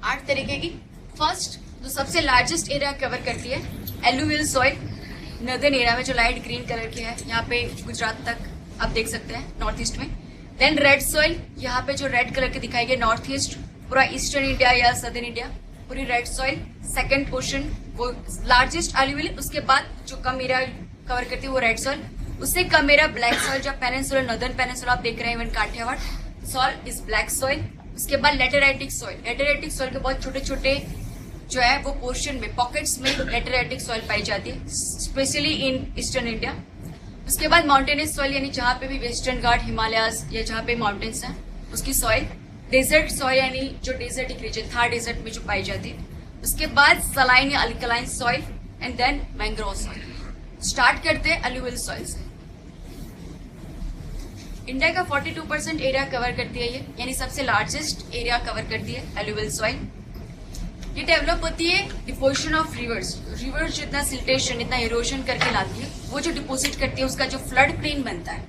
8 तरीके की। फर्स्ट जो सबसे लार्जेस्ट एरिया कवर करती है एलुवियल सॉइल, नर्दर्न एरिया में जो लाइट ग्रीन कलर की है, यहाँ पे गुजरात तक आप देख सकते हैं नॉर्थ ईस्ट में। देन रेड सॉइल, यहाँ पे जो रेड कलर की दिखाई गई नॉर्थ ईस्ट, पूरा ईस्टर्न इंडिया या सदर्न इंडिया, पूरी रेड सॉइल। सेकंड पोर्शन वो लार्जेस्ट एलुवियल, उसके बाद जो कम एरिया कवर करती है वो रेड सॉइल, उससे कम एरिया ब्लैक सॉइल, जो पेनिनसुलर नॉर्दर्न पेनिनसुलर आप देख रहे हैं, even Kathiawar soil is black soil. उसके बाद लेटेराइटिक सॉइल, लेटेराइटिक सॉइल के बहुत छोटे छोटे जो है वो पोर्शन में पॉकेट्स में लेटेराइटिक सॉइल पाई जाती है, स्पेशली इन ईस्टर्न इंडिया। उसके बाद माउंटेनियस सॉइल, यानी जहां पे भी वेस्टर्न घाट, हिमालयाज या जहां पे माउंटेन्स हैं उसकी सॉइल। डेजर्ट सॉइल, यानी जो डेजर्टिक रीजन थार डेजर्ट में जो पाई जाती है। उसके बाद सलाइन या alkaline soil and then mangrove soil. Start करते हैं एलुवियल सॉइल से। इंडिया का 42% एरिया कवर करती है ये, यानी सबसे लार्जेस्ट एरिया कवर करती है एलुवियल सॉइल। ये डेवलप होती है डिपोजिशन ऑफ रिवर्स। रिवर्स जितना सिल्टेशन, इतना इरोजन करके लाती है, वो जो डिपोजिट करती है उसका जो फ्लड प्लेन बनता है,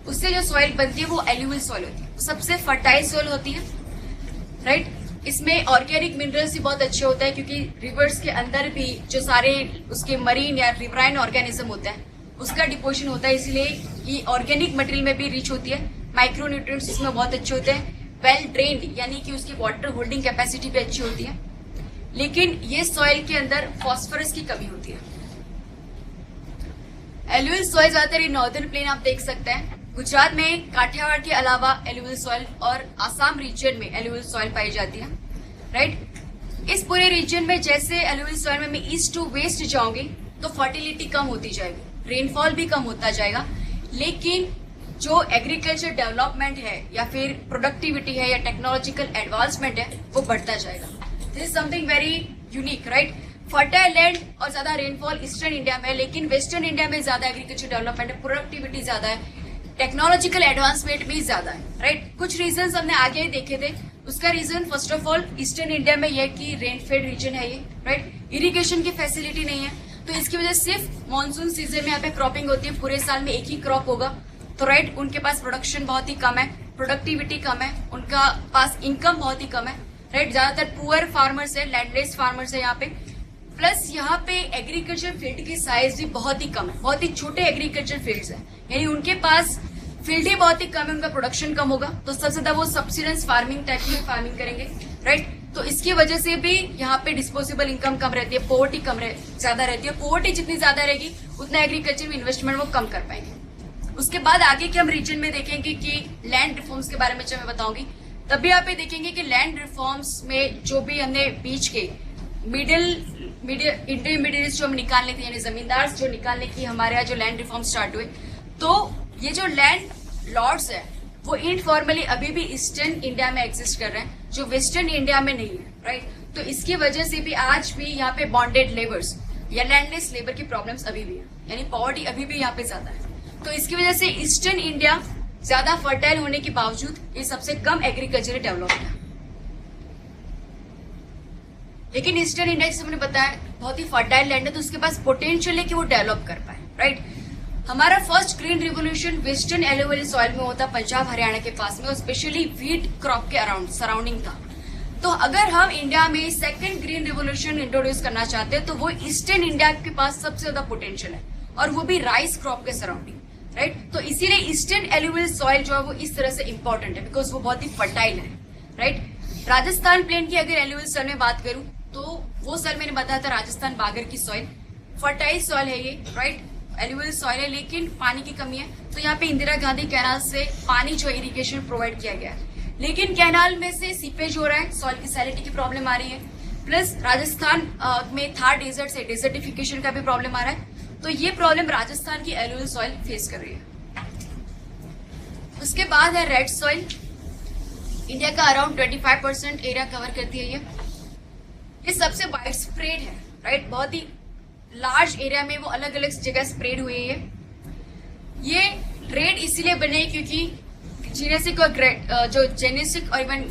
उससे जो सॉइल बनती है वो एलुवियल सॉइल होती है। सबसे फर्टाइल सॉइल होती है, राइट। इसमें ऑर्गेनिक मिनरल्स भी बहुत अच्छे होते हैं, क्योंकि रिवर्स के अंदर भी जो सारे उसके मरीन या रिवराइन ऑर्गेनिज्म होते हैं उसका डिपोजिशन होता है, इसलिए ये ऑर्गेनिक मटेरियल में भी रिच होती है। माइक्रो न्यूट्रिएंट्स इसमें बहुत अच्छे होते हैं। वेल ड्रेन्ड, यानी कि उसकी वाटर होल्डिंग कैपेसिटी भी अच्छी होती है। लेकिन ये सॉइल के अंदर फास्फोरस की कमी होती है। एलुवियल सॉइल ज्यादातर नॉर्दर्न प्लेन आप देख सकते हैं, गुजरात में काठियावाड़ के अलावा एलुवियल सॉइल और आसाम रीजन में एलुवियल सॉइल पाई जाती है, राइट। इस पूरे रीजन में जैसे एलुवियल सॉइल में मैं ईस्ट टू वेस्ट जाऊंगी तो फर्टिलिटी कम होती जाएगी, रेनफॉल भी कम होता जाएगा, लेकिन जो एग्रीकल्चर डेवलपमेंट है या फिर प्रोडक्टिविटी है या टेक्नोलॉजिकल एडवांसमेंट है वो बढ़ता जाएगा। This is something very unique, right. Fertile land और ज्यादा रेनफॉल ईस्टर्न इंडिया में है, लेकिन वेस्टर्न इंडिया में ज्यादा एग्रीकल्चर डेवलपमेंट है, प्रोडक्टिविटी ज्यादा है, टेक्नोलॉजिकल एडवांसमेंट भी ज्यादा है, राइट। कुछ रीजन हमने आगे ही देखे थे। उसका region first of all eastern India में यह कि रेनफेड रीजन है ये, राइट। इरिगेशन की फैसिलिटी नहीं है, तो इसकी वजह से सिर्फ मानसून सीजन में यहाँ पे क्रॉपिंग होती है, पूरे साल में एक ही क्रॉप होगा, तो राइट उनके पास प्रोडक्शन बहुत ही कम है, प्रोडक्टिविटी कम है, उनका पास इनकम बहुत ही कम है, राइट। ज्यादातर पुअर फार्मर्स है, लैंडलेस फार्मर्स है यहाँ पे। प्लस यहाँ पे एग्रीकल्चर फील्ड की साइज भी बहुत ही कम है, बहुत ही छोटे एग्रीकल्चर फील्ड्स है, यानी उनके पास फील्ड ही बहुत ही कम है, उनका प्रोडक्शन कम होगा, तो सबसे ज्यादा वो सब्सिडेंस फार्मिंग टाइप की फार्मिंग करेंगे, राइट। तो इसकी वजह से भी यहाँ पे डिस्पोजेबल इनकम कम रहती है, पोवर्टी ज्यादा रहती है। पोवर्टी जितनी ज्यादा रहेगी उतना एग्रीकल्चर में इन्वेस्टमेंट वो कम कर पाएंगे। उसके बाद आगे के हम रीजन में देखेंगे कि लैंड रिफॉर्म्स के बारे में जब मैं बताऊंगी तब भी आप ये देखेंगे कि लैंड रिफॉर्म्स में जो भी हमने बीच के इंटरमीडिएट्स जो हम निकालने थे, यानी जमींदार जो निकालने की हमारे यहाँ जो लैंड रिफॉर्म स्टार्ट हुए, तो ये जो लैंड लॉर्ड्स है वो इनफॉर्मली अभी भी ईस्टर्न इंडिया में एग्जिस्ट कर रहे हैं, जो वेस्टर्न इंडिया में नहीं है, राइट। तो इसकी वजह से भी आज भी यहाँ पे बॉन्डेड लेबर्स या लैंडलेस लेबर की प्रॉब्लम्स अभी भी है, यानी पॉवर्टी अभी भी यहाँ पे ज्यादा है। तो इसकी वजह से ईस्टर्न इंडिया ज्यादा फर्टाइल होने के बावजूद ये सबसे कम एग्रीकल्चर डेवलप है। लेकिन ईस्टर्न इंडिया जैसे मैंने बताया बहुत ही फर्टाइल लैंड है, तो उसके पास पोटेंशियल है कि वो डेवलप कर पाए, राइट। हमारा first green revolution western alluvial soil में होता पंजाब हरियाणा के पास में, और स्पेशली व्हीट क्रॉप के अराउंड सराउंडिंग था। तो अगर हम इंडिया में सेकंड ग्रीन रिवोल्यूशन इंट्रोड्यूस करना चाहते हैं तो वो ईस्टर्न इंडिया के पास सबसे ज्यादा पोटेंशियल है, और वो भी राइस क्रॉप के सराउंडिंग, राइट। तो इसीलिए ईस्टर्न एलुवियल सॉइल जो है वो इस तरह से इंपॉर्टेंट है, बिकॉज वो बहुत ही फर्टाइल है, राइट। राजस्थान प्लेन की अगर एलुवियल सॉइल में बात करूं तो वो सॉइल मैंने बताया था राजस्थान बागर की सॉइल, फर्टाइल सॉइल है ये, राइट। एलुवियल सॉइल है, लेकिन पानी की कमी है, तो यहाँ पे इंदिरा गांधी कैनाल से पानी जो इरिगेशन प्रोवाइड किया गया है, लेकिन कैनाल में से सीपेज हो रहा है, सॉइल की सैलिटी की प्रॉब्लम आ रही है। प्लस राजस्थान में थार डेजर्ट से डेजर्टिफिकेशन का भी प्रॉब्लम आ रहा है, तो ये प्रॉब्लम राजस्थान की एलुवियल सॉइल फेस कर रही है। उसके बाद है रेड सॉइल, इंडिया का अराउंड 25% एरिया कवर करती है ये सबसे वाइड स्प्रेड है, राइट। बहुत ही लार्ज एरिया में वो अलग अलग जगह स्प्रेड हुई है। ये रेड इसीलिए बने क्योंकि जेनेसिक और जो जेनेसिक और इवन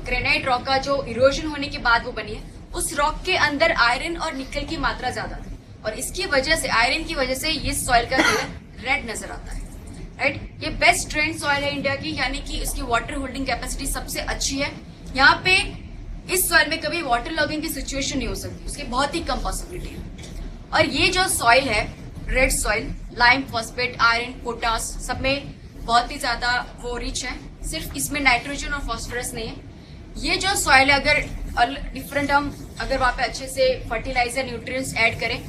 ग्रेनाइट रॉक का जो इरोजन होने के बाद वो बनी है, उस रॉक के अंदर आयरन और निकल की मात्रा ज्यादा थी, और इसकी वजह से आयरन की वजह से ये सॉइल का कलर रेड नजर आता है, राइट। ये बेस्ट ड्रेन सॉइल है इंडिया की, यानी कि इसकी वाटर होल्डिंग कैपेसिटी सबसे अच्छी है। यहाँ पे इस सॉइल में कभी वाटर लॉगिंग की सिचुएशन नहीं हो सकती, उसकी बहुत ही कम पॉसिबिलिटी है। और ये जो सॉइल है red soil, lime, phosphate, iron, potash सब में बहुत ही ज्यादा वो रिच है। सिर्फ इसमें नाइट्रोजन और फॉस्फोरस नहीं है। ये जो सॉइल है अगर डिफरेंट हम अगर वहां पे अच्छे से फर्टिलाइजर न्यूट्रिएंट्स ऐड करें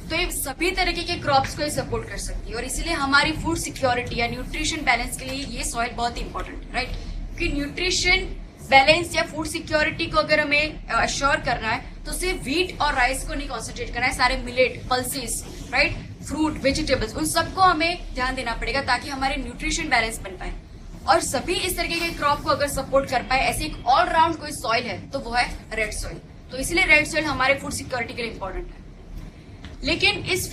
तो ये सभी तरीके के क्रॉप्स को सपोर्ट कर सकती है। और इसीलिए हमारी फूड सिक्योरिटी या न्यूट्रिशन बैलेंस के लिए ये सॉइल बहुत ही इंपॉर्टेंट है, राइट। क्योंकि न्यूट्रिशन बैलेंस या फूड सिक्योरिटी को अगर हमें अश्योर करना है तो सिर्फ व्हीट और राइस को नहीं कॉन्सेंट्रेट करना है, सारे millet, pulses, right, fruit, vegetables, उन सबको हमें ध्यान देना पड़ेगा ताकि हमारे न्यूट्रिशन बैलेंस बन पाए। और सभी इस तरीके के क्रॉप को अगर सपोर्ट कर पाए, ऐसे एक ऑलराउंड कोई सॉइल है तो वो है रेड सॉइल। तो इसलिए रेड सॉइल हमारे फूड सिक्योरिटी के लिए इंपॉर्टेंट है। लेकिन इस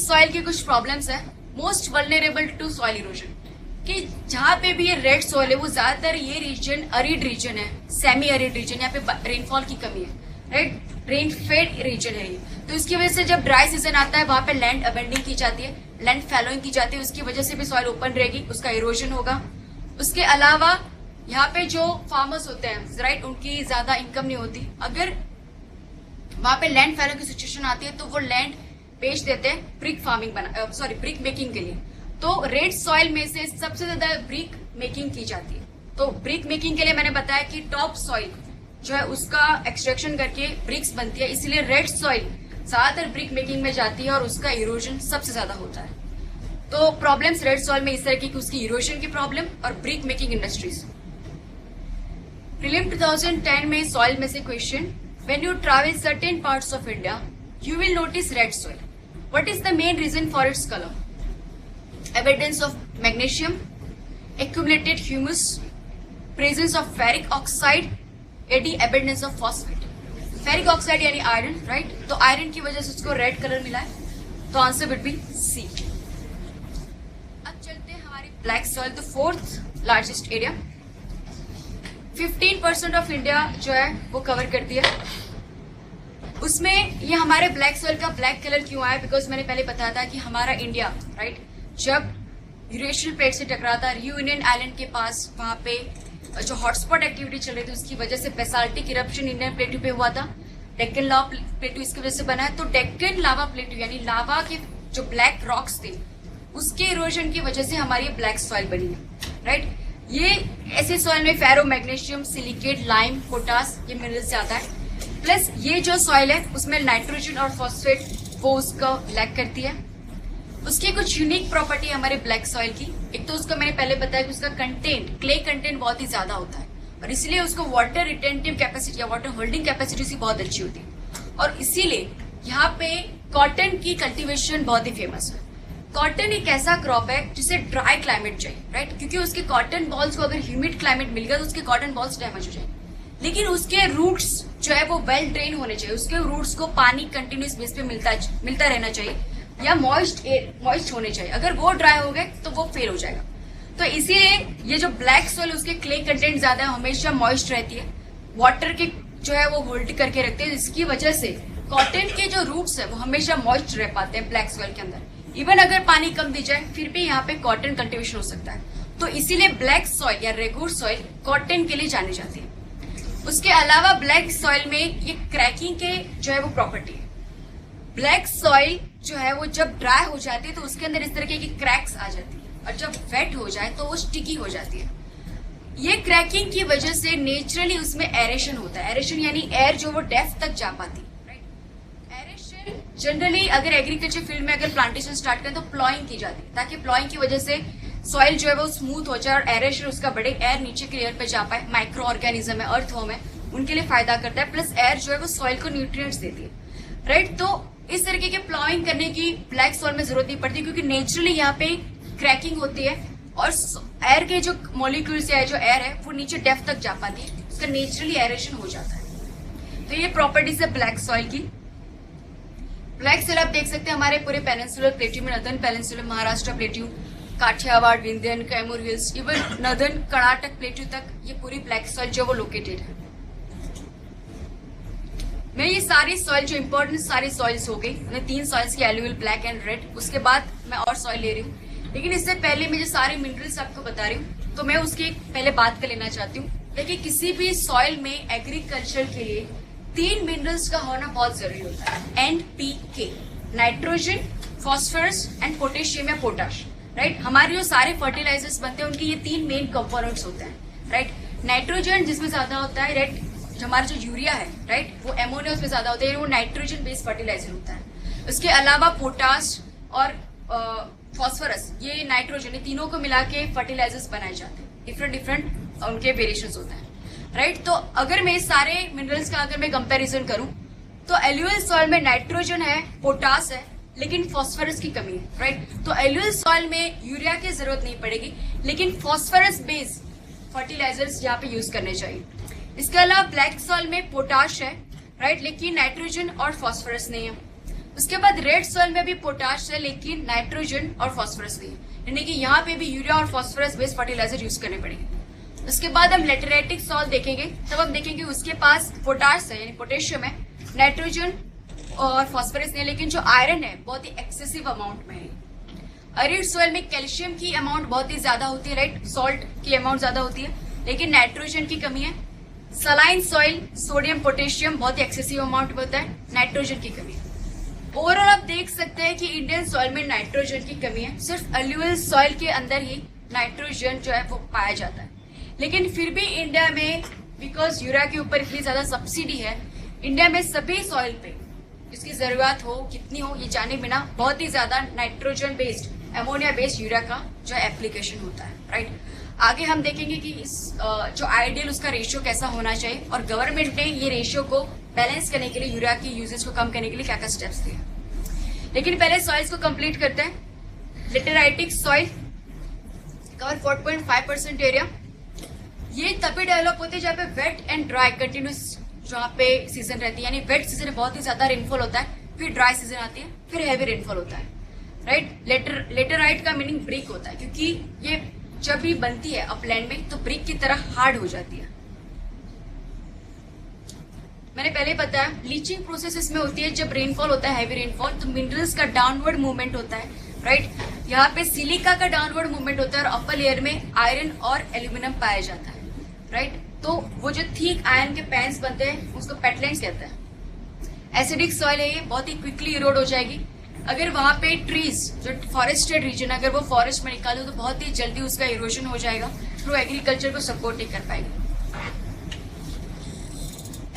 सॉइल की कुछ प्रॉब्लम्स है। Most vulnerable to soil erosion, कि जहां पे भी ये रेड सॉइल है वो ज्यादातर ये रीजन अरिड रीजन है, सेमी अरिड रीजन, यहाँ पे रेनफॉल की कमी है, राइट, रेन फेड रीजन है ये। तो इसकी वजह से जब ड्राई सीजन आता है वहां पे लैंड अबेंडिंग की जाती है, लैंड फैलोइंग की जाती है, उसकी वजह से भी सॉइल ओपन रहेगी, उसका इरोजन होगा। उसके अलावा यहाँ पे जो फार्मर्स होते हैं, राइट, उनकी ज्यादा इनकम नहीं होती। अगर वहां पे लैंड फैलोइंग की सिचुएशन आती है तो वो लैंड बेच देते हैं ब्रिक फार्मिंग ब्रिक मेकिंग के लिए। तो रेड सॉइल में से सबसे ज्यादा ब्रिक मेकिंग की जाती है। तो ब्रिक मेकिंग के लिए मैंने बताया कि टॉप सॉइल जो है उसका एक्सट्रैक्शन करके ब्रिक्स बनती है, इसलिए रेड सॉइल ज्यादातर ब्रिक मेकिंग में जाती है और उसका इरोजन सबसे ज्यादा होता है। तो प्रॉब्लम्स रेड सॉइल में इस तरह की उसकी इरोजन की प्रॉब्लम और ब्रिक मेकिंग इंडस्ट्रीज। प्रीलिम 2010 में सॉइल में से question, when you travel certain parts of India you will notice red soil, what is the main reason for its colour? Evidence of magnesium, accumulated humus, presence of ferric oxide, and abundance of phosphate. Ferric oxide यानी iron, right, तो iron की वजह से उसको red colour मिला है। तो answer would be सी। अब चलते हैं हमारी ब्लैक सॉइल, तो fourth largest area, 15% of India जो है वो कवर करती है। उसमें ये हमारे ब्लैक सॉइल का ब्लैक कलर क्यों आया? बिकॉज मैंने पहले बताया था कि हमारा इंडिया, राइट, जब यूरेशियल प्लेट से टकराता, यूनियन आइलैंड के पास वहां पे जो हॉटस्पॉट एक्टिविटी चल रही थी उसकी वजह से बेसाल्टिक इरप्शन इंडियन प्लेटू पे हुआ था। डेक्कन लावा प्लेटू इसकी वजह से बना है। तो डेक्कन लावा प्लेटू यानी लावा के जो ब्लैक रॉक्स थे उसके इरोजन की वजह से हमारी ब्लैक सॉइल बनी है, राइट। ये ऐसे सॉइल में फेरो, मैग्नीशियम, सिलिकेट, लाइम, पोटास ये मिनरल्स ज्यादा है। प्लस ये जो सॉइल है उसमें नाइट्रोजन और फॉस्फेट वो उसका लैक करती है। उसकी कुछ यूनिक प्रॉपर्टी हमारे ब्लैक सॉइल की, एक तो उसका मैंने पहले बताया कि उसका कंटेंट, क्ले कंटेंट बहुत ही ज्यादा होता है और इसीलिए उसको वाटर रिटेंटिव कैपेसिटी या वाटर होल्डिंग कैपेसिटी उसकी बहुत अच्छी होती है। और इसीलिए यहाँ पे कॉटन की कल्टीवेशन बहुत ही फेमस है। कॉटन एक ऐसा क्रॉप है जिसे ड्राई क्लाइमेट चाहिए, राइट, क्योंकि उसके कॉटन बॉल्स को अगर ह्यूमिड क्लाइमेट मिल गया तो उसके कॉटन बॉल्स डैमेज हो जाएंगे। लेकिन उसके रूट्स जो है वो वेल ड्रेन होने चाहिए, उसके रूट्स को पानी कंटिन्यूस बेस पे मिलता रहना चाहिए या मॉइस्ट होने चाहिए। अगर वो ड्राई हो गए तो वो फेल हो जाएगा। तो इसीलिए ये जो ब्लैक सॉइल उसके क्ले कंटेंट ज्यादा है, हमेशा मॉइस्ट रहती है, वाटर के जो है वो होल्ड करके रखते हैं, जिसकी वजह से कॉटन के जो रूट्स है वो हमेशा मॉइस्ट रह पाते हैं ब्लैक सॉइल के अंदर। इवन अगर पानी कम दी जाए फिर भी यहाँ पे कॉटन कल्टीवेशन हो सकता है। तो इसीलिए ब्लैक सॉइल या रेगुर सॉइल कॉटन के लिए जानी जाती है। उसके अलावा ब्लैक सॉइल में ये क्रैकिंग के जो है वो प्रॉपर्टी है। ब्लैक सॉइल जो है वो जब ड्राई हो जाती है तो उसके अंदर इस तरीके की क्रैक्स आ जाती है और जब वेट हो जाए तो वो स्टिकी हो जाती है। ये क्रैकिंग की वजह से नेचुरली उसमें एरेशन होता है। एरेशन यानी एयर जो वो डेप्थ तक जा पाती है, राइट। एरेशन जनरली अगर एग्रीकल्चर फील्ड में अगर प्लांटेशन स्टार्ट करें तो प्लॉइंग की जाती है ताकि प्लॉइंग की वजह से सॉइल जो है वो स्मूथ हो जाए और एरेशन उसका बढ़े, एयर नीचे के लेयर पे जा पाए। माइक्रो ऑर्गेनिज्म है, अर्थवॉर्म है, उनके लिए फायदा करता है। प्लस एयर जो है वो सॉइल को न्यूट्रिएंट्स देती है, राइट। तो इस तरीके के प्लॉइंग करने की ब्लैक सॉइल में जरूरत नहीं पड़ती क्योंकि नेचुरली यहाँ पे क्रैकिंग होती है और एयर के जो मॉलिक्यूल्स या जो एयर है वो नीचे डेप्थ तक जा पाती है, उसका नेचुरली एरेशन हो जाता है। तो ये प्रॉपर्टीज है ब्लैक सॉइल की। ब्लैक सॉइल आप देख सकते हैं हमारे पूरे पेनिनसुलर प्लेट्यू में, northern peninsular, Maharashtra plateau, Kathiawar, Vindhyan, Kaimur hills, even northern Karnataka plateau तक ये पूरी ब्लैक सॉइल जो वो लोकेटेड है। मैं ये सारी सॉइल जो इंपॉर्टेंट सारी सॉइल्स हो गई, मैंने 3 सॉइल्स की एलुवियल, ब्लैक एंड रेड, उसके बाद मैं और सॉइल ले रही हूँ। लेकिन इससे पहले मैं जो सारे मिनरल्स आपको बता रही हूँ तो मैं उसकी पहले बात कर लेना चाहती हूँ देखिए, किसी भी सॉइल में एग्रीकल्चर के लिए 3 मिनरल्स का होना बहुत जरूरी होता है। NPK, nitrogen, phosphorus and potassium या पोटाश, राइट। हमारे जो सारे फर्टिलाइजर्स बनते हैं उनके ये 3 मेन कंपोनेंट्स होते हैं, राइट। नाइट्रोजन जिसमें ज्यादा होता है, राइट, जो हमारा जो यूरिया है, राइट, वो एमोनिया उसमें ज्यादा होता है, वो नाइट्रोजन बेस्ड फर्टिलाइजर होता है। उसके अलावा पोटाश और फॉस्फोरस, ये नाइट्रोजन, ये तीनों को मिला के फर्टिलाइजर्स बनाए जाते हैं। डिफरेंट उनके वेरिएशंस होते हैं, राइट। तो अगर मैं सारे मिनरल्स का अगर मैं कंपैरिजन करूं तो एलुअल सॉइल में नाइट्रोजन है, पोटाश है, लेकिन फॉस्फोरस की कमी है, राइट। तो एलुअल सॉइल में यूरिया की जरूरत नहीं पड़ेगी, लेकिन फॉस्फोरस बेस्ड फर्टिलाइजर्स यहाँ पे यूज करने चाहिए। इसके अलावा ब्लैक सॉइल में पोटाश है, राइट, लेकिन नाइट्रोजन और फॉस्फोरस नहीं है। उसके बाद रेड सॉइल में भी पोटाश है, लेकिन नाइट्रोजन और फॉस्फोरस नहीं है, यानी कि यहाँ पे भी यूरिया और फॉस्फोरस बेस्ड फर्टिलाइजर यूज करने पड़ेंगे। उसके बाद हम लेटेराइटिक सॉइल देखेंगे, तब हम देखेंगे उसके पास पोटाश है यानी पोटेशियम है, नाइट्रोजन और फॉस्फोरस नहीं है, लेकिन जो आयरन है बहुत ही एक्सेसिव अमाउंट में है। अरिड सॉइल में कैल्शियम की अमाउंट बहुत ही ज्यादा होती है, राइट, सॉल्ट की अमाउंट ज्यादा होती है, लेकिन नाइट्रोजन की कमी है। सलाइन सॉइल सोडियम पोटेशियम बहुत ही एक्सेसिव अमाउंट में होता है, नाइट्रोजन की कमी है। ओवरऑल आप देख सकते हैं कि इंडियन सॉइल में नाइट्रोजन की कमी है, सिर्फ एलुअल सॉइल के अंदर ही नाइट्रोजन जो है वो पाया जाता है। लेकिन फिर भी इंडिया में बिकॉज यूरिया के ऊपर इतनी ज्यादा सब्सिडी है, इंडिया में सभी सॉइल पे इसकी जरूरत हो कितनी हो ये जाने बिना बहुत ही ज्यादा nitrogen based ammonia based urea का जो एप्लीकेशन होता है, राइट। आगे हम देखेंगे कि इस जो आइडियल उसका रेशियो कैसा होना चाहिए और गवर्नमेंट ने ये रेशियो को बैलेंस करने के लिए यूरिया की यूजेज को कम करने के लिए क्या क्या स्टेप्स दिए। लेकिन पहले सॉइल्स को कंप्लीट करते हैं। लेटेराइटिक सॉइल कवर 4.5% एरिया। ये तभी डेवलप होते हैं जहाँ पे वेट एंड ड्राई कंटिन्यूस जहाँ पे सीजन रहती है, यानी वेट सीजन में बहुत ही ज्यादा रेनफॉल होता है, फिर ड्राई सीजन आती है, फिर हैवी रेनफॉल होता है, राइट। लेटेराइट का मीनिंग ब्रिक होता है, क्योंकि ये जब भी बनती है अपलैंड में तो ब्रिक की तरह हार्ड हो जाती है। मैंने पहले बताया लीचिंग प्रोसेस इसमें होती है जब रेनफॉल होता है, हैवी रेनफॉल, तो मिनरल्स का डाउनवर्ड मूवमेंट होता है, राइट। यहाँ पे सिलिका का डाउनवर्ड मूवमेंट होता है और अपर लेयर में आयरन और एल्यूमिनियम पाया जाता है, राइट। तो वो जो थिक आयरन के पैंस बनते हैं उसको पेटलैंड्स कहते हैं। एसिडिक सॉइल है, ये बहुत ही क्विकली इरोड हो जाएगी। अगर वहां पे ट्रीज जो फॉरेस्टेड रीजन अगर वो फॉरेस्ट में निकालो तो बहुत ही जल्दी उसका इरोजन हो जाएगा, तो एग्रीकल्चर को सपोर्ट नहीं कर पाएगी।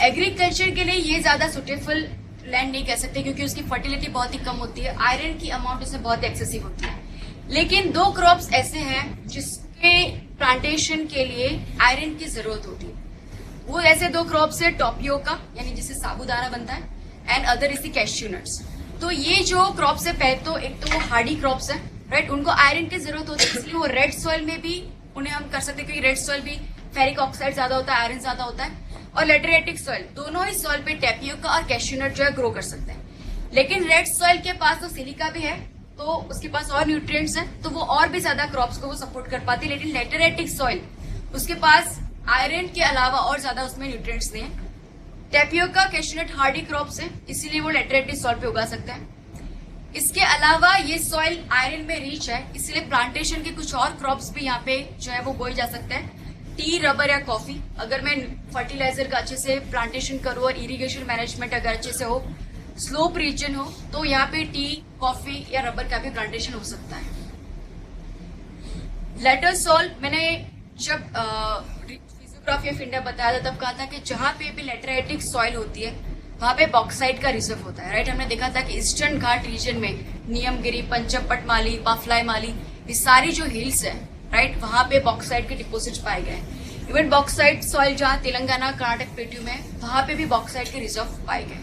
एग्रीकल्चर के लिए ये ज्यादा सुटेबल लैंड नहीं कह सकते, क्योंकि उसकी फर्टिलिटी बहुत ही कम होती है, आयरन की अमाउंट उसमें बहुत एक्सेसिव होती है। लेकिन 2 क्रॉप्स ऐसे हैं जिसके प्लांटेशन के लिए आयरन की जरूरत होती है। वो ऐसे 2 क्रॉप्स है, टॉपियोका यानी जिससे साबूदाना बनता है, and other is the cashew nuts. तो ये जो क्रॉप्स है, पहले तो एक तो वो हार्डी क्रॉप्स है, राइट, उनको आयरन की जरूरत होती है, इसलिए वो रेड सॉइल में भी उन्हें हम कर सकते हैं, क्योंकि रेड सॉइल भी फेरिक ऑक्साइड ज्यादा होता है, आयरन ज्यादा होता है। और लेटेराइटिक सॉइल, दोनों ही सॉइल पे टैपियोका और कैश्यू नट जो है ग्रो कर सकते हैं। लेकिन रेड सॉइल के पास तो सिलिका भी है, तो उसके पास और न्यूट्रिएंट्स हैं, तो वो और भी ज्यादा क्रॉप्स को वो सपोर्ट कर पाती है। लेकिन लेटेराइटिक सॉइल उसके पास आयरन के अलावा और ज्यादा उसमें न्यूट्रिएंट्स नहीं है। Tapioca, cashew nut hardy crops है, इसीलिए वो लेटेराइटिक सॉइल पे उगा सकते हैं। इसके अलावा ये सॉइल आयरन में रिच है, इसलिए प्लांटेशन के कुछ और क्रॉप्स भी यहाँ पे जो है वो बोए जा सकते हैं। टी, रबर या कॉफी, अगर मैं फर्टिलाइजर का अच्छे से प्लांटेशन करूं और इरिगेशन मैनेजमेंट अगर अच्छे से हो, स्लोप रीजन हो, तो यहाँ पे टी, कॉफी या रबर का भी प्लांटेशन हो सकता है। लेटर सॉइल, मैंने जब फिजियोग्राफी ऑफ इंडिया बताया था तब कहा था कि जहां पे भी लेटेराइटिक सॉइल होती है वहां पे बॉक्साइट का रिजर्व होता है, राइट। हमने देखा था कि ईस्टर्न घाट रीजन में नियमगिरी, पंचमपट माली, पाफलाई माली, ये सारी जो हिल्स है, राइट, वहां पे बॉक्साइट के डिपोजिट पाए गए। इवन बॉक्साइट सॉइल जहां तेलंगाना, कर्नाटक प्लेट्यू में, वहां पे भी बॉक्साइट के रिजर्व पाए गए,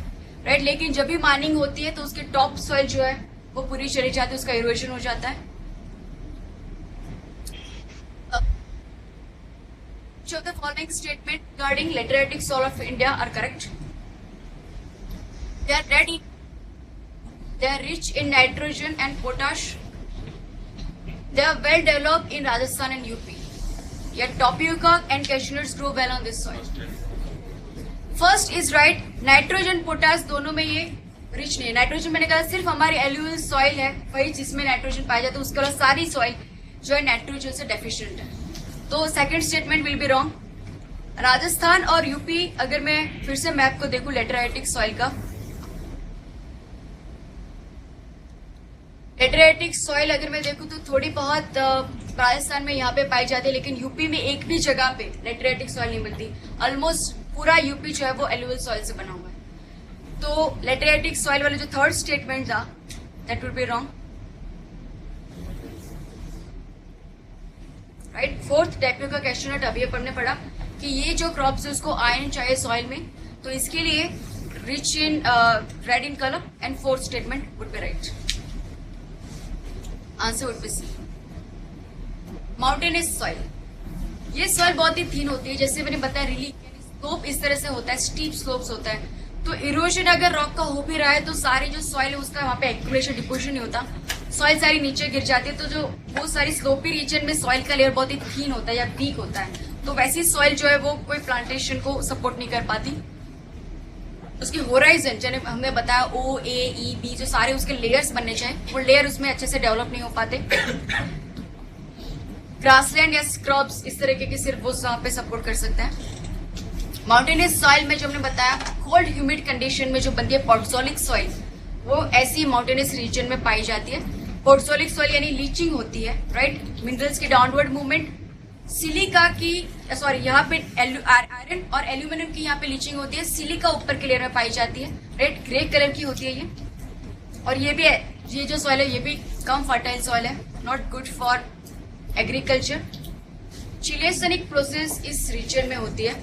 राइट। लेकिन जब भी माइनिंग होती है तो उसके टॉप सॉइल जो है वो पूरी चली जाती है, उसका इरोजन हो जाता है। So the following statement regarding lateritic soil of India are correct. They are ready. They are rich in nitrogen and potash. They are well developed in Rajasthan and UP. Yet tapioca and cashew nuts grow well on this soil. First is right. Nitrogen, potash दोनों में ये rich नहीं है। Nitrogen मैंने कहा सिर्फ हमारी alluvial soil है वही जिसमें नाइट्रोजन पाया जाता है, उसके अलावा सारी सॉइल जो है नाइट्रोजन से डेफिशिएंट है। तो second statement will be wrong. Rajasthan और यूपी, अगर मैं फिर से मैप को देखूं लेटराइटिक सॉइल का, लेटराइटिक सॉइल अगर मैं देखूं तो थोड़ी बहुत राजस्थान में यहाँ पे पाई जाती है, लेकिन यूपी में एक भी जगह पे लेटराइटिक सॉइल नहीं मिलती। ऑलमोस्ट पूरा यूपी जो है वो एलुवियल सॉइल से बना हुआ है। तो लेटराइटिक सॉइल वाला जो थर्ड स्टेटमेंट था that would be wrong, right. Fourth type का क्वेश्चन है, अभी हमने पढ़ा कि ये जो क्रॉप्स है उसको आयरन चाहिए सॉइल में, तो इसके लिए rich in red in colour and fourth statement would be right. Answer would be C. Mountainous soil, ये सॉइल बहुत ही थीन होती है, जैसे मैंने बताया रिलीफ स्लोप इस तरह से होता है, स्टीप स्लोप्स होता है, तो इरोजन अगर रॉक का हो भी रहा है तो सारी जो सॉइल है उसका वहां पे एक्यूमुलेशन डिपोजिशन नहीं होता, सॉइल सारी नीचे गिर जाती है, तो जो वो सारी स्लोपी रीजन में सॉइल का लेयर बहुत ही थीन होता है या वीक होता है, तो वैसी सॉइल जो है वो कोई प्लांटेशन को सपोर्ट नहीं कर पाती। उसकी होराइजन जैसे हमने बताया ओ ए ई बी जो सारे उसके लेयर्स बनने चाहिए, वो लेयर उसमें अच्छे से डेवलप नहीं हो पाते। ग्रासलैंड या स्क्रब्स इस तरीके के सिर्फ वो वहां पे सपोर्ट कर सकते हैं। माउंटेनियस सॉइल में जो हमने बताया कोल्ड ह्यूमिड कंडीशन में जो बनती है पोर्टसोलिक सॉइल, वो ऐसी माउंटेनियस रीजन में पाई जाती है। पोर्टसोलिक सॉइल यानी लीचिंग होती है, राइट, मिनरल्स की डाउनवर्ड मूवमेंट, सिलिका की सॉरी यहाँ पे आयरन और एल्यूमिनियम की यहाँ पे लीचिंग होती है, सिलिका ऊपर के लेयर में पाई जाती है, राइट, ग्रे कलर की होती है ये। और ये भी है, ये जो सॉइल है ये भी कम फर्टाइल सॉइल है, नॉट गुड फॉर एग्रीकल्चर। चिलेशनिक प्रोसेस इस रीजन में होती है।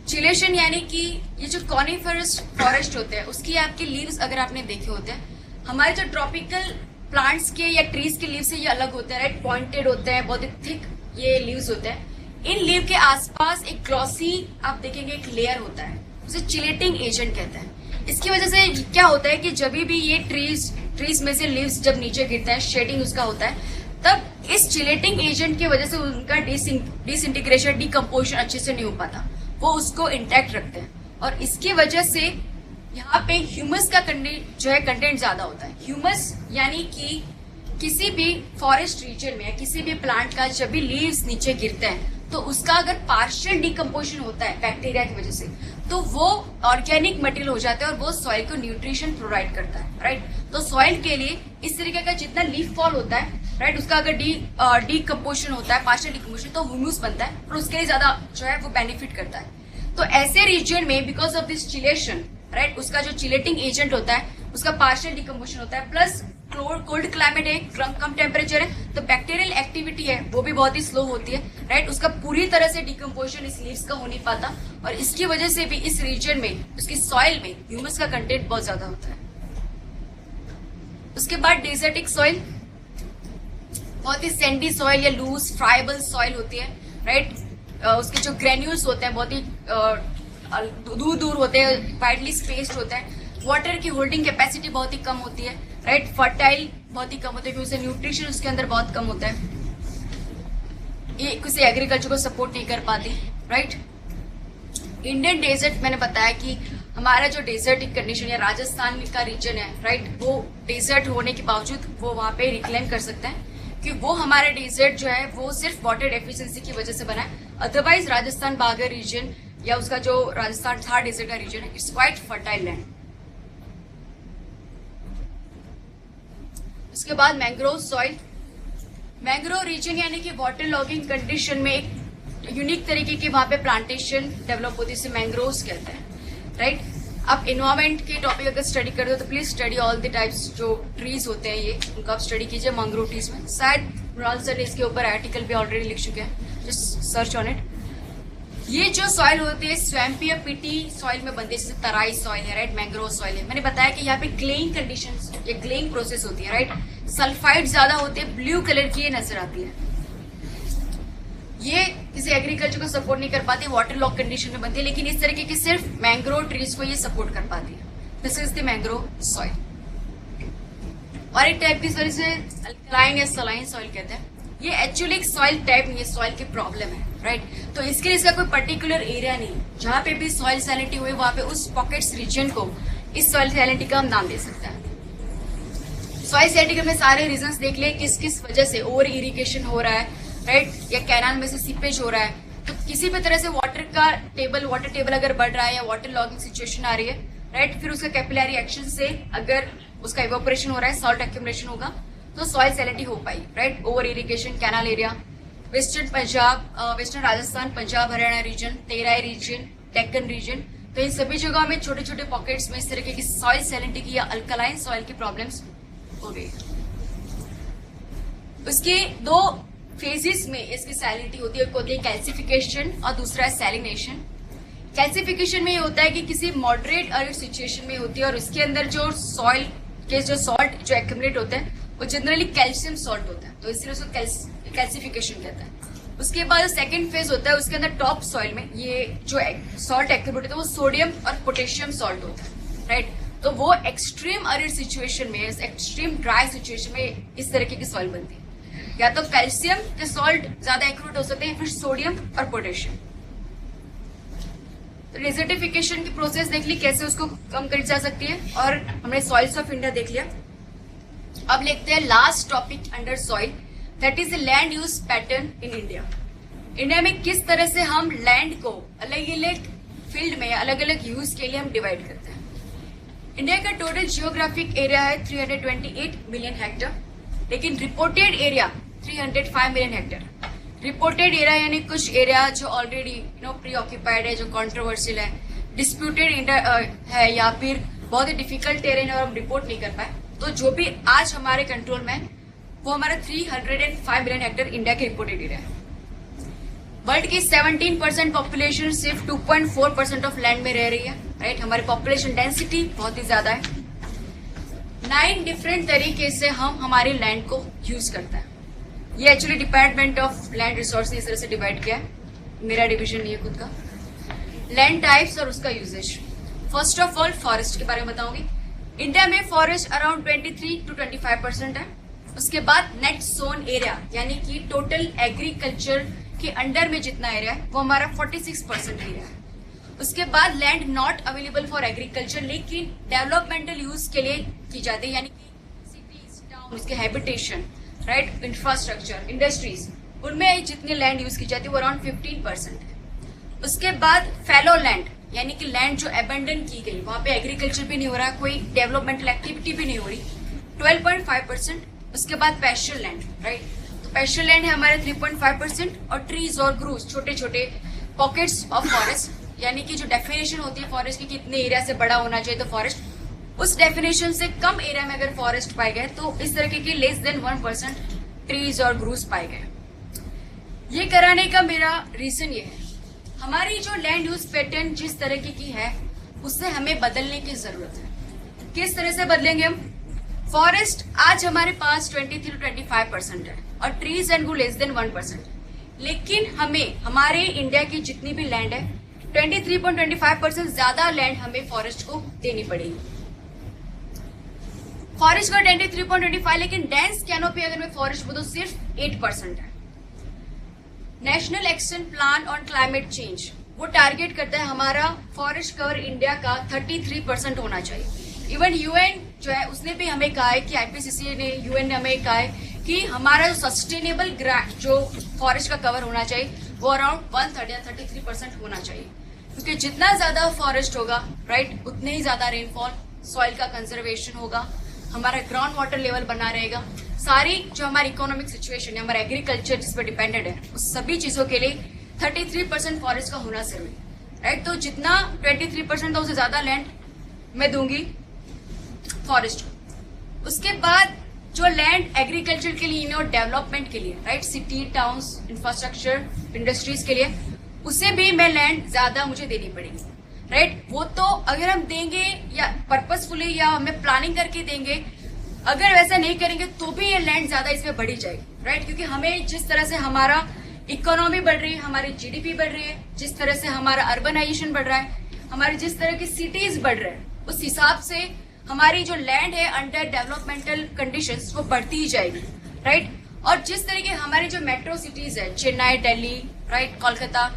चिलेशन यानी कि ये जो कॉनिफरस फॉरेस्ट होते हैं उसकी आपके लीव्स अगर आपने देखे होते हैं, हमारे जो ट्रॉपिकल प्लांट्स के या ट्रीज के लीव से ये अलग होते हैं, राइट, पॉइंटेड होते हैं, बहुत ही थिक ये लीव्स होते हैं। इन लीव के आसपास एक ग्लॉसी आप देखेंगे एक लेयर होता है, उसे चिलेटिंग एजेंट कहते हैं। इसकी वजह से क्या होता है कि जब भी ये ट्रीज में से लीव्स जब नीचे गिरते हैं, शेडिंग उसका होता है, तब इस चिलेटिंग एजेंट की वजह से उनका डिसइंटीग्रेशन डिकम्पोजिशन अच्छे से नहीं हो पाता, वो उसको इंटैक्ट रखते हैं, और इसकी वजह से यहाँ पे ह्यूमस का जो है कंटेंट ज्यादा होता है। ह्यूमस यानी कि किसी भी फॉरेस्ट रीजन में या किसी भी प्लांट का जब भी लीव्स नीचे गिरते हैं तो उसका अगर पार्शियल डिकम्पोजिशन होता है बैक्टीरिया की वजह से, तो वो ऑर्गेनिक मटेरियल हो जाता है और वो सॉइल को न्यूट्रिशन प्रोवाइड करता है, राइट। तो सॉइल के लिए इस तरीके का जितना लीफ फॉल होता है, राइट, उसका अगर डिकम्पोजिशन होता है, पार्शियल डिकम्पोजिशन, तो ह्यूमस बनता है और उसके लिए ज्यादा जो है वो बेनिफिट करता है। तो ऐसे रीजन में because of this chelation, right, उसका जो चिलेटिंग एजेंट होता है उसका पार्शियल डिकम्पोजिशन होता है, प्लस कोल्ड क्लाइमेट है, कम टेम्परेचर है, तो बैक्टीरियल एक्टिविटी है वो भी बहुत ही स्लो होती है, राइट, उसका पूरी तरह से डिकम्पोजिशन इस लीव्स का हो नहीं पाता, और इसकी वजह से भी इस रीजन में उसकी सॉइल में ह्यूमस का कंटेंट बहुत ज्यादा होता है। उसके बाद डेजर्टिक सॉइल, बहुत ही सैंडी सॉइल या लूज फ्राइबल सॉइल होती है, राइट, उसके जो ग्रेन्यूल्स होते हैं बहुत ही दूर दूर होते हैं, वाइडली स्पेस्ड होते हैं, वाटर की होल्डिंग कैपेसिटी बहुत ही कम होती है, राइट, फर्टाइल बहुत ही कम होता है क्योंकि उसे न्यूट्रिशन उसके अंदर बहुत कम होता है, ये किसी एग्रीकल्चर को सपोर्ट नहीं कर पाती, राइट। इंडियन डेजर्ट मैंने बताया कि हमारा जो डेजर्टिक कंडीशन या राजस्थान का रीजन है, राइट, वो डेजर्ट होने के बावजूद वो वहां पे रिक्लेम कर सकते हैं कि वो हमारा डेजर्ट जो है वो सिर्फ वाटर डेफिशिएंसी की वजह से बना है। अदरवाइज राजस्थान बागर रीजन या उसका जो राजस्थान था डेजर्ट का रीजन है, इट्स क्वाइट फर्टाइल लैंड। उसके बाद मैंग्रोव सॉइल, मैंग्रोव रीजन यानी कि वाटर लॉगिंग कंडीशन में एक यूनिक तरीके की वहां पे प्लांटेशन डेवलप होती है, इसे मैंग्रोव्स कहते हैं, राइट। आप इन्वायरमेंट के टॉपिक अगर स्टडी करते हो तो please study all the types जो ट्रीज होते हैं, ये उनका आप स्टडी कीजिए मैंग्रोव ट्रीज में। शायद मृणाल सर ने इसके ऊपर आर्टिकल भी ऑलरेडी लिख चुके हैं, जस्ट सर्च ऑन इट। ये जो सॉइल होती है स्वैम्पी या पीटी सॉइल में बनती है, जैसे तराई सॉइल है, राइट, मैंग्रोव सॉइल है। मैंने बताया कि यहाँ पे ग्लेइंग कंडीशंस या ग्लेइंग प्रोसेस होती है, राइट, सल्फाइड ज्यादा होते हैं, ब्लू कलर की ये नजर आती है, ये किसी एग्रीकल्चर को सपोर्ट नहीं कर पाती, वाटर लॉक कंडीशन में बनती है, लेकिन इस तरीके की सिर्फ मैंग्रोव ट्रीज को ये सपोर्ट कर पाती है। This is the mangrove soil. और एक टाइप की सॉइल से अल्कलाइन या सलाइन सॉइल कहते हैं, ये एक्चुअली एक सॉइल टाइप नहीं है, सॉइल की प्रॉब्लम है, राइट। तो इसके लिए इसका कोई पर्टिकुलर एरिया नहीं, जहां पे भी सॉइल सैलिनिटी हुई वहां पे उस पॉकेट्स रीजन को इस सॉइल सैलिनिटी का हम नाम दे सकते हैं। सॉइल सैलिनिटी में सारे रीजंस देख ले, किस किस वजह से ओवर इरिगेशन हो रहा है, राइट, या कैनाल में से सीपेज हो रहा है, तो किसी भी तरह से वाटर टेबल अगर बढ़ रहा है या वाटर लॉगिंग सिचुएशन आ रही है, राइट, फिर उसका कैपिलरी एक्शन से अगर उसका इवोपरेशन हो रहा है, सॉल्ट एक्यूमुलेशन होगा, तो सॉइल सैलिनिटी हो पाई, right. Over irrigation, canal area, western Punjab, western Rajasthan, Punjab Haryana region, Terai region, Deccan region, तो इन सभी जगहों में छोटे छोटे पॉकेट्स में इस तरीके की सॉइल सैलिनिटी की या अल्कलाइन सॉइल की प्रॉब्लम्स हो गई। उसके दो फेजेस में इसकी सैलिनिटी होती है, एक होती है कैल्सिफिकेशन और दूसरा है सैलिनेशन। कैल्सिफिकेशन में ये होता है कि किसी मॉडरेट एरिड सिचुएशन में होती है और उसके अंदर जो सॉइल के जो सॉल्ट जो एक्यूमुलेट होते हैं वो जनरली कैल्शियम सॉल्ट होता है, तो इसलिए उसको कैल्सिफिकेशन कहता है। उसके बाद सेकंड फेज होता है, उसके अंदर टॉप सॉइल में ये जो सॉल्ट एक्यूमुलेट होता है वो सोडियम और पोटेशियम सॉल्ट होता है, राइट। तो वो एक्सट्रीम एरिड सिचुएशन में, एक्सट्रीम ड्राई सिचुएशन में इस तरीके की सॉइल बनती है। या तो कैल्शियम के सॉल्ट ज्यादा एक्यूमुलेट हो सकते हैं, फिर सोडियम और पोटेशियम। तो डेजर्टिफिकेशन की प्रोसेस देख ली, कैसे उसको कम करी जा सकती है, और हमने सॉइल्स ऑफ इंडिया देख लिया। अब लिखते हैं last topic under soil, that is the land use pattern in India. India में किस तरह से हम लैंड को अलग अलग फील्ड में अलग अलग यूज के लिए हम डिवाइड करते हैं। इंडिया का टोटल जियोग्राफिक एरिया है 328 मिलियन हेक्टेयर, लेकिन reported area 305 million hectare. Reported area यानी कुछ एरिया जो ऑलरेडी प्री ऑक्यूपाइड है, जो कॉन्ट्रोवर्शियल है, डिस्प्यूटेड है, या फिर बहुत ही डिफिकल्ट टेरेन है और हम रिपोर्ट नहीं कर पाए। तो जो भी आज हमारे कंट्रोल में है वो हमारा 305 मिलियन हेक्टेयर इंडिया के रिपोर्टेड एरिया है। वर्ल्ड की 17% पॉपुलेशन सिर्फ 2.4% ऑफ लैंड में रह रही है, राइट। हमारी पॉपुलेशन डेंसिटी बहुत ही ज्यादा है। 9 डिफरेंट तरीके से हम हमारे लैंड को यूज करते हैं। ये actually department of land resource ने इस तरह से डिवाइड किया है, मेरा डिवीजन नहीं है खुद का। लैंड टाइप्स और उसका uses. First of all forest के बारे में बताऊंगी। इंडिया में फॉरेस्ट अराउंड 23 to 25% है। उसके बाद नेट सोन एरिया यानी कि टोटल एग्रीकल्चर के अंडर में जितना एरिया है वो हमारा 46% एरिया है। उसके बाद land not available for agriculture लेकिन डेवलपमेंटल यूज के लिए की जाती है, यानी कि सिटीज, टाउन, उसके हैबिटेशन, राइट, इंफ्रास्ट्रक्चर, इंडस्ट्रीज, उनमें जितनी लैंड यूज की जाती है वो अराउंड 15% है। उसके बाद फैलो लैंड यानी कि लैंड जो अबेंडन की गई, वहां पे एग्रीकल्चर भी नहीं हो रहा, कोई डेवलपमेंटल एक्टिविटी भी नहीं हो रही, 12.5%। उसके बाद पैस्चर लैंड, राइट, तो पैस्चर लैंड है हमारे 3.5%। और ट्रीज और ग्रूव्स, छोटे छोटे पॉकेट्स ऑफ फॉरेस्ट, यानी कि जो डेफिनेशन होती है फॉरेस्ट की कितने एरिया से बड़ा होना चाहिए, तो फॉरेस्ट उस डेफिनेशन से कम एरिया में अगर फॉरेस्ट पाए गए तो इस तरीके के लेस देन 1% ट्रीज और ग्रूव्स पाए गए। ये कराने का मेरा रीजन ये है, हमारी जो लैंड यूज पैटर्न जिस तरीके की है उससे हमें बदलने की जरूरत है। किस तरह से बदलेंगे हम? फॉरेस्ट आज हमारे पास 23 to 25% है और trees and groove less than 1%, लेकिन हमें हमारे इंडिया की जितनी भी लैंड है 23.25% ज्यादा लैंड हमें फॉरेस्ट को देनी पड़ेगी। फॉरेस्ट का 23.25, लेकिन डेंस कैनोपी अगर मैं फॉरेस्ट बोलूं सिर्फ 8% है। National action plan on climate change वो टारगेट करता है हमारा फॉरेस्ट कवर इंडिया का 33% होना चाहिए। इवन यूएन जो है उसने भी हमें कहा है कि आईपीसीसी ने, यूएन ने हमें कहा है कि हमारा जो सस्टेनेबल जो फॉरेस्ट का कवर होना चाहिए वो अराउंड 133% होना चाहिए, क्योंकि जितना ज्यादा फॉरेस्ट होगा, राइट, उतने ही ज्यादा रेनफॉल, सॉइल का कंजर्वेशन होगा, हमारा ग्राउंड वाटर लेवल बना रहेगा, सारी जो हमारी इकोनॉमिक सिचुएशन है, हमारा एग्रीकल्चर जिस पर डिपेंडेड है, उस सभी चीजों के लिए 33% फॉरेस्ट का होना जरूरी है, राइट। तो जितना 23% था उससे ज्यादा लैंड मैं दूंगी फॉरेस्ट को। उसके बाद जो लैंड एग्रीकल्चर के लिए और डेवलपमेंट के लिए, right, city, towns, infrastructure, industries के लिए, उसे भी मैं लैंड ज्यादा मुझे देनी पड़ेगी, राइट। वो तो अगर हम देंगे या पर्पसफुली या हमें प्लानिंग करके देंगे, अगर वैसा नहीं करेंगे तो भी ये लैंड ज्यादा इसमें बढ़ी जाएगी, राइट, क्योंकि हमें जिस तरह से हमारा इकोनॉमी बढ़ रही है, हमारी जीडीपी बढ़ रही है, जिस तरह से हमारा अर्बनाइजेशन बढ़ रहा है, हमारे जिस तरह की सिटीज बढ़ रहे हैं, उस हिसाब से हमारी जो लैंड है अंडर डेवलपमेंटल कंडीशंस वो बढ़ती ही जाएगी, राइट। और जिस तरीके हमारी जो मेट्रो सिटीज है, चेन्नई, दिल्ली, राइट, कोलकाता,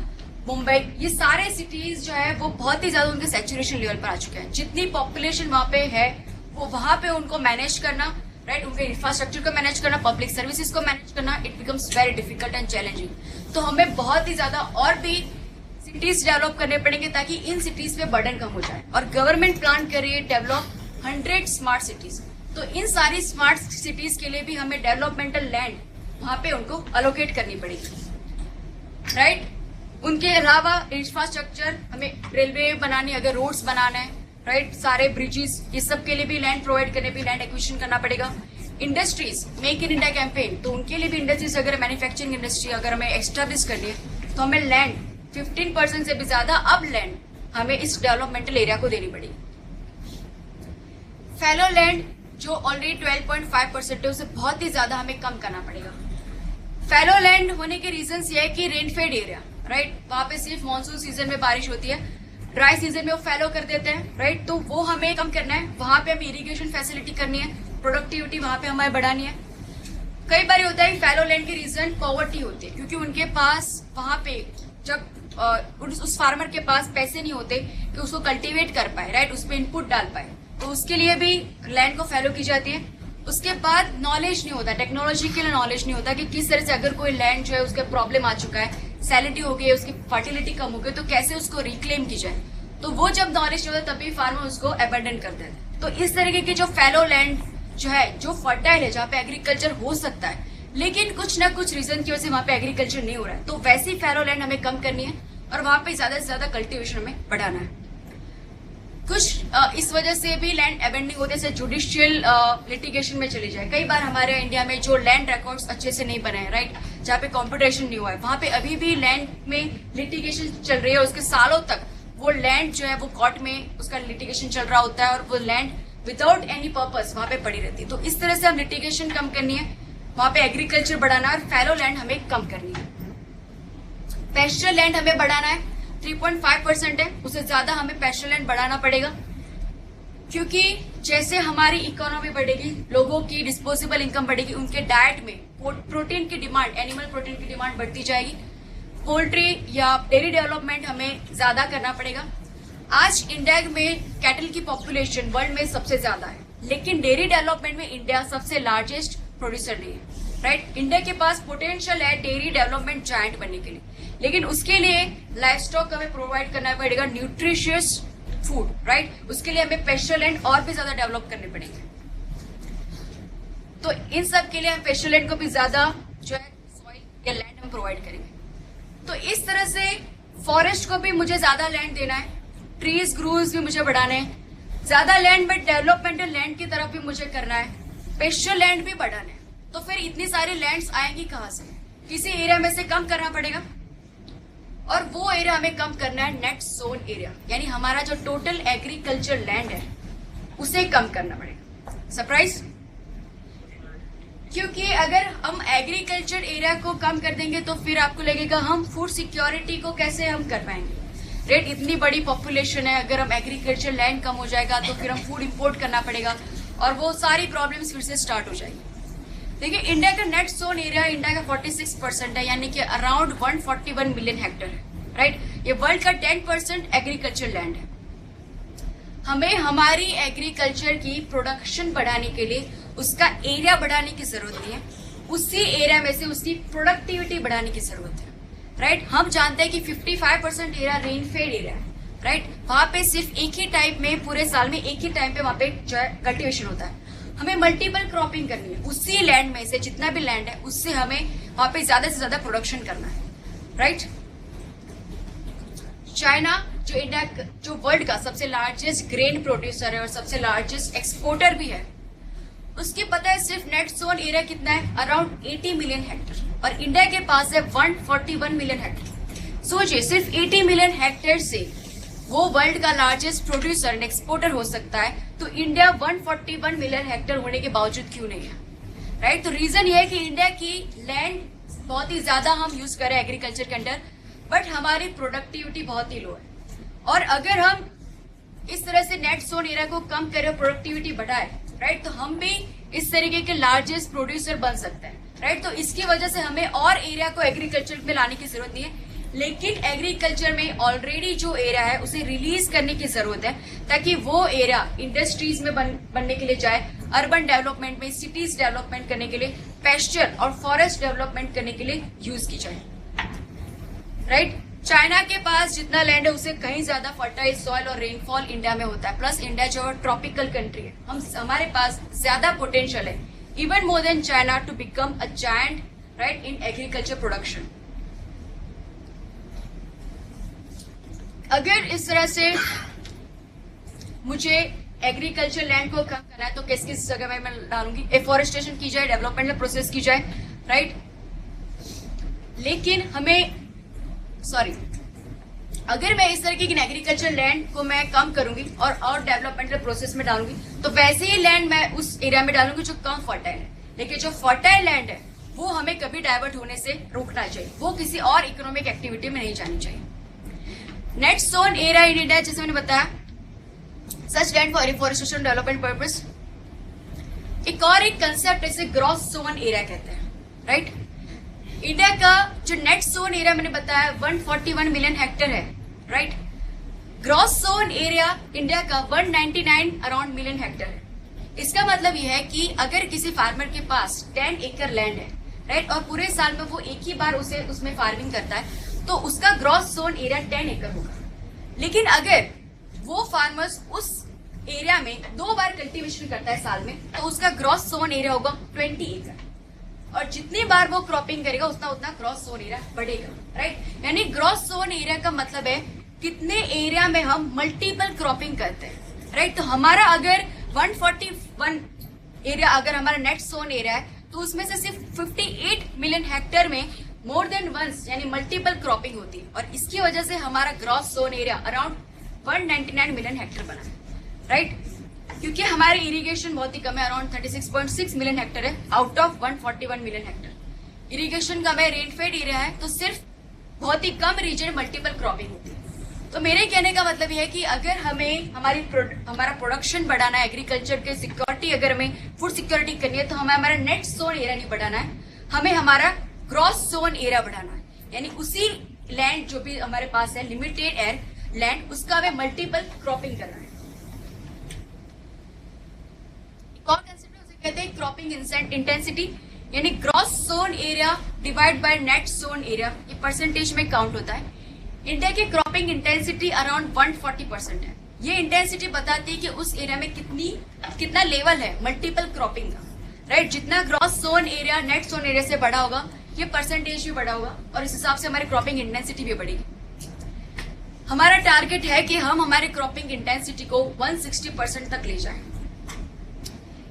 मुंबई, ये सारे सिटीज जो है वो बहुत ही ज्यादा उनके सैचुरेशन लेवल पर आ चुके हैं। जितनी पॉपुलेशन वहां पे है वो वहां पे उनको मैनेज करना, राइट, उनके इंफ्रास्ट्रक्चर को मैनेज करना, पब्लिक सर्विसेज को मैनेज करना, it becomes very difficult and challenging. तो हमें बहुत ही ज्यादा और भी सिटीज डेवलप करने पड़ेंगे ताकि इन सिटीज पे बर्डन कम हो जाए। और गवर्नमेंट प्लान कर रही है डेवलप 100 स्मार्ट सिटीज, तो इन सारी स्मार्ट सिटीज के लिए भी हमें डेवलपमेंटल लैंड वहां पे उनको अलोकेट करनी पड़ेगी, राइट। उनके अलावा इंफ्रास्ट्रक्चर, हमें रेलवे बनानी, अगर रोड्स बनाना है, राइट, सारे ब्रिजेस, ये सब के लिए भी लैंड प्रोवाइड करने भी लैंड एक्विजिशन करना पड़ेगा। Industries, make in India campaign, तो उनके लिए भी इंडस्ट्रीज, अगर मैन्युफैक्चरिंग इंडस्ट्री अगर हमें एस्टेब्लिश करनी है तो हमें लैंड 15% से भी ज्यादा अब लैंड हमें इस डेवलपमेंटल एरिया को देनी पड़ेगी। फैलो लैंड जो ऑलरेडी 12.5% है उसे बहुत ही ज्यादा हमें कम करना पड़ेगा। फैलो लैंड होने के रीजंस ये है कि रेनफेड एरिया, राइट, वहां पे सिर्फ मानसून सीजन में बारिश होती है, ड्राई सीजन में वो फैलो कर देते हैं, राइट, तो वो हमें कम करना है। वहां पे हमें इरिगेशन फैसिलिटी करनी है, प्रोडक्टिविटी वहां पे हमें बढ़ानी है। कई बार होता है फैलो लैंड के रीजन पॉवर्टी होती है, क्योंकि उनके पास वहां पे जब उस फार्मर के पास पैसे नहीं होते कि उसको कल्टीवेट कर पाए, राइट, उसमें इनपुट डाल पाए, तो उसके लिए भी लैंड को फैलो की जाती है। उसके बाद नॉलेज नहीं होता, टेक्नोलॉजी के लिए नॉलेज नहीं होता कि किस तरह से अगर कोई लैंड जो है उसका प्रॉब्लम आ चुका है, सैलिनिटी हो गई है, उसकी फर्टिलिटी कम हो गई, तो कैसे उसको रिक्लेम की जाए। तो वो जब नॉलेज नहीं होता तभी फार्मर उसको अबैंडन कर देते हैं। तो इस तरीके की जो फैलो लैंड जो है, जो फर्टाइल है, जहाँ पे एग्रीकल्चर हो सकता है लेकिन कुछ ना कुछ रीजन की वजह से वहां पे एग्रीकल्चर नहीं हो रहा है, तो वैसी फैलो लैंड हमें कम करनी है और वहां पे ज्यादा से ज्यादा कल्टीवेशन हमें बढ़ाना है। कुछ इस वजह से भी लैंड अबेंडिंग होते से जुडिशियल लिटिगेशन में चली जाए। कई बार हमारे इंडिया में जो लैंड रिकॉर्ड्स अच्छे से नहीं बने हैं, राइट, जहाँ पे कॉम्पिटिशन नहीं हुआ है, वहां पे अभी भी लैंड में लिटिगेशन चल रही है। उसके सालों तक वो लैंड जो है वो कोर्ट में उसका लिटिगेशन चल रहा होता है और वो लैंड विदाउट एनी पर्पस वहां पे पड़ी रहती है। तो इस तरह से हम लिटिगेशन कम करनी है, वहां पे एग्रीकल्चर बढ़ाना है और फैलो लैंड हमें कम करनी है। पेस्चर लैंड हमें बढ़ाना है, 3.5% है, उससे ज्यादा हमें पेस्चर लैंड बढ़ाना पड़ेगा, क्योंकि जैसे हमारी इकोनॉमी बढ़ेगी, लोगों की डिस्पोजेबल इनकम बढ़ेगी, उनके डाइट में प्रोटीन की डिमांड, एनिमल प्रोटीन की डिमांड बढ़ती जाएगी। पोल्ट्री या डेयरी डेवलपमेंट हमें ज्यादा करना पड़ेगा। आज इंडिया में कैटल की पॉपुलेशन वर्ल्ड में सबसे ज्यादा है, लेकिन डेयरी डेवलपमेंट में इंडिया सबसे लार्जेस्ट प्रोड्यूसर नहीं है, राइट। इंडिया के पास पोटेंशियल है डेयरी डेवलपमेंट जायंट बनने के लिए, लेकिन उसके लिए लाइफ स्टॉक हमें प्रोवाइड करना पड़ेगा, न्यूट्रिशियस फूड, राइट। उसके लिए हमें पेस्चर लैंड और भी ज्यादा डेवलप करने पड़ेंगे। तो इन सब के लिए हम पेस्चर लैंड को भी ज्यादा जो है सॉइल या लैंड हम प्रोवाइड करेंगे। तो इस तरह से फॉरेस्ट को भी मुझे ज्यादा लैंड देना है, ट्रीज ग्रूव्स भी मुझे बढ़ाने हैं, ज्यादा लैंड बट डेवलपमेंटल लैंड की तरफ भी मुझे करना है, पेस्चर लैंड भी बढ़ाना है। तो फिर इतनी सारी लैंड्स आएंगी कहां से? किसी एरिया में से कम करना पड़ेगा, और वो एरिया हमें कम करना है नेट जोन एरिया, यानी हमारा जो टोटल एग्रीकल्चर लैंड है उसे कम करना पड़ेगा। सरप्राइज, क्योंकि अगर हम एग्रीकल्चर एरिया को कम कर देंगे तो फिर आपको लगेगा हम फूड सिक्योरिटी को कैसे हम कर पाएंगे, राइट। इतनी बड़ी पॉपुलेशन है, अगर हम एग्रीकल्चर लैंड कम हो जाएगा तो फिर हम फूड इंपोर्ट करना पड़ेगा और वो सारी प्रॉब्लम्स फिर से स्टार्ट हो जाएगी। देखिए, इंडिया का नेट जोन एरिया इंडिया का 46% है, यानी कि अराउंड 141 मिलियन हेक्टर है, राइट। ये वर्ल्ड का 10% एग्रीकल्चर लैंड है। हमें हमारी एग्रीकल्चर की प्रोडक्शन बढ़ाने के लिए उसका एरिया बढ़ाने की जरूरत नहीं है, उसी एरिया में से उसकी प्रोडक्टिविटी बढ़ाने की जरूरत है, राइट। हम जानते हैं कि 55% एरिया रेनफेड एरिया है, राइट। वहां पे सिर्फ एक ही टाइम में, पूरे साल में एक ही टाइम पे वहां पे जो है कल्टीवेशन होता है। हमें मल्टीपल क्रॉपिंग करनी है, उसी लैंड में से जितना भी लैंड है उससे हमें वहां पे ज्यादा से ज्यादा प्रोडक्शन करना है, राइट। चाइना जो वर्ल्ड का सबसे लार्जेस्ट ग्रेन प्रोड्यूसर है और सबसे लार्जेस्ट एक्सपोर्टर भी है, उसके पता है सिर्फ नेट जोन एरिया कितना है, अराउंड 80 मिलियन हेक्टर, और इंडिया के पास है 141 मिलियन हेक्टर। सोचिए, सिर्फ 80 मिलियन हेक्टेयर से वो वर्ल्ड का लार्जेस्ट प्रोड्यूसर एंड एक्सपोर्टर हो सकता है, तो इंडिया 141 मिलियन हेक्टेयर होने के बावजूद क्यों नहीं है, राइट। तो रीजन ये है कि इंडिया की लैंड बहुत ही ज्यादा हम यूज करें एग्रीकल्चर के अंडर, बट हमारी प्रोडक्टिविटी बहुत ही लो है। और अगर हम इस तरह से नेट जोन एरिया को कम करें, प्रोडक्टिविटी बढ़ाए, राइट, तो हम भी इस तरीके के लार्जेस्ट प्रोड्यूसर बन सकते हैं, राइट। तो इसकी वजह से हमें और एरिया को एग्रीकल्चर में लाने की जरूरत नहीं है, लेकिन एग्रीकल्चर में ऑलरेडी जो एरिया है उसे रिलीज करने की जरूरत है, ताकि वो एरिया इंडस्ट्रीज में बनने के लिए जाए, अर्बन डेवलपमेंट में, सिटीज डेवलपमेंट करने के लिए, पेस्चर और फॉरेस्ट डेवलपमेंट करने के लिए यूज की जाए। राइट। चाइना के पास जितना लैंड है उससे कहीं ज्यादा फर्टाइल सॉइल और रेनफॉल इंडिया में होता है। प्लस इंडिया जो ट्रॉपिकल कंट्री है, हमारे पास ज्यादा पोटेंशियल है, even more than China, to become a giant right in agriculture production. अगर इस तरह से मुझे एग्रीकल्चर लैंड को कम करना है तो किस किस जगह में मैं डालूंगी? एफोरेस्टेशन की जाए, डेवलपमेंटल प्रोसेस की जाए, राइट। लेकिन हमें अगर मैं इस तरीके की एग्रीकल्चर लैंड को मैं कम करूंगी और डेवलपमेंटल प्रोसेस में डालूंगी तो वैसे ही लैंड मैं उस एरिया में डालूंगी जो कम फर्टाइल है। लेकिन जो फर्टाइल लैंड है वो हमें कभी डाइवर्ट होने से रोकना चाहिए, वो किसी और इकोनॉमिक एक्टिविटी में नहीं जानी चाहिए। Net sown area in India, जैसे मैंने बताया, such land for reforestation development purpose. एक कंसेप्ट इसे ग्रॉस सोन एरिया कहते हैं, राइट। इंडिया का जो नेट सोन एरिया मैंने बताया 141 मिलियन हेक्टेयर है, right. Gross sown area India का 199 अराउंड मिलियन हेक्टेयर है। इसका मतलब यह है कि अगर किसी फार्मर के पास 10 एकड़ लैंड है, राइट, और पूरे साल में वो एक ही बार उसमें फार्मिंग करता है तो उसका ग्रॉस सोन एरिया 10 एकड़ होगा। लेकिन अगर वो फार्मर्स उस एरिया में 2 बार कल्टीवेशन करता है साल में तो उसका ग्रॉस सोन एरिया होगा 20 एकड़, और जितनी बार वो क्रॉपिंग करेगा उतना ग्रॉस सोन एरिया बढ़ेगा, राइट। यानी ग्रॉस सोन एरिया का मतलब है कितने एरिया में हम मल्टीपल क्रॉपिंग करते हैं, राइट। तो हमारा अगर 141 एरिया अगर हमारा नेट सोन एरिया है तो उसमें से सिर्फ 58 मिलियन हेक्टेयर में मोर देन वंस यानी मल्टीपल क्रॉपिंग होती है, और इसकी वजह से हमारा gross sown area around 199 million hectare बना है, राइट। क्योंकि हमारे इरिगेशन बहुत ही कम है, अराउंड 36.6 मिलियन हेक्टेयर है out of 141 million hectare. Irrigation कम है, रेनफेड एरिया है, तो सिर्फ बहुत ही कम रीजन मल्टीपल क्रॉपिंग होती है। तो मेरे कहने का मतलब यह है कि अगर हमें हमारा प्रोडक्शन बढ़ाना है, एग्रीकल्चर के सिक्योरिटी, अगर हमें फूड सिक्योरिटी करनी है तो हमें हमारा नेट सोन एरिया नहीं बढ़ाना है, हमें हमारा ग्रॉस सोन एरिया बढ़ाना है। यानी उसी लैंड जो भी हमारे पास है, लिमिटेड एयर लैंड, उसका हमें मल्टीपल क्रॉपिंग करना है। कौन कंसेप्ट है, उसे कहते हैं क्रॉपिंग इंटेंसिटी, यानी gross sown area divide by net sown area, ये परसेंटेज में काउंट होता है। इंडिया की क्रॉपिंग इंटेंसिटी अराउंड 140% है। ये इंटेंसिटी बताती है कि उस एरिया में कितना लेवल है मल्टीपल क्रॉपिंग का, राइट। जितना gross sown area net sown area से बड़ा होगा ये परसेंटेज भी बड़ा होगा, और इस हिसाब से हमारी क्रॉपिंग इंटेंसिटी भी बढ़ेगी। हमारा टारगेट है कि हम हमारे क्रॉपिंग इंटेंसिटी को 160% तक ले जाएं।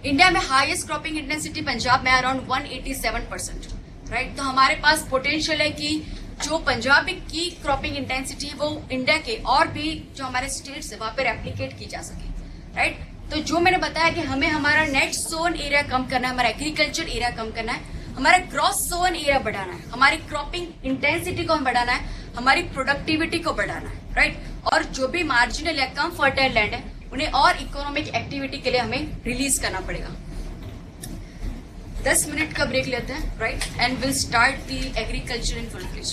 इंडिया में हाईएस्ट क्रॉपिंग इंटेंसिटी पंजाब में अराउंड 187%, राइट। तो हमारे पास पोटेंशियल है कि जो पंजाब की क्रॉपिंग इंटेंसिटी है वो इंडिया के और भी जो हमारे स्टेट्स है वहां पे रेप्लिकेट की जा सके, राइट। तो जो मैंने बताया कि हमें हमारा नेट सोन एरिया कम करना है, हमारा एग्रीकल्चर एरिया कम करना है, हमारा ग्रॉस सोन एरिया बढ़ाना है, हमारी क्रॉपिंग इंटेंसिटी को हम बढ़ाना है, हमारी प्रोडक्टिविटी को बढ़ाना है, राइट। और जो भी मार्जिनल या कम फर्टाइल लैंड है उन्हें और इकोनॉमिक एक्टिविटी के लिए हमें रिलीज करना पड़ेगा। 10 मिनट का ब्रेक लेते हैं, right, and will start the agriculture in full fledge.